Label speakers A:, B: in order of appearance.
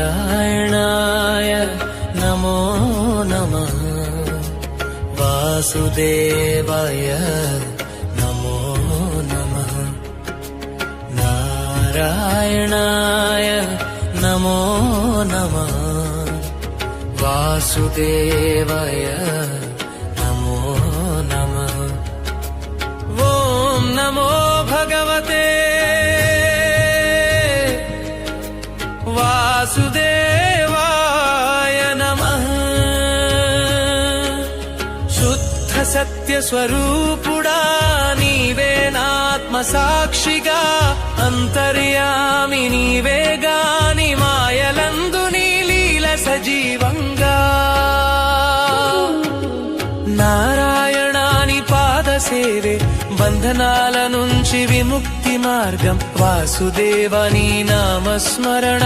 A: నారాయణాయ నమో నమః వాసుదేవాయ నమో నమః నారాయణాయ నమో నమః వాసుదేవాయ నమో నమః ఓం నమో భగవతే వాసుదేవాయ నమః శుద్ధ సత్య స్వరూపుడా నీవేనాత్మ సాక్షిగా అంతర్యామి నీవేగాని మాయలందు నీ లీల సజీవంగా నారాయణాని పాద సేవే బంధనాల నుంచి విముక్తి మార్గం వాసుదేవని నామస్మరణ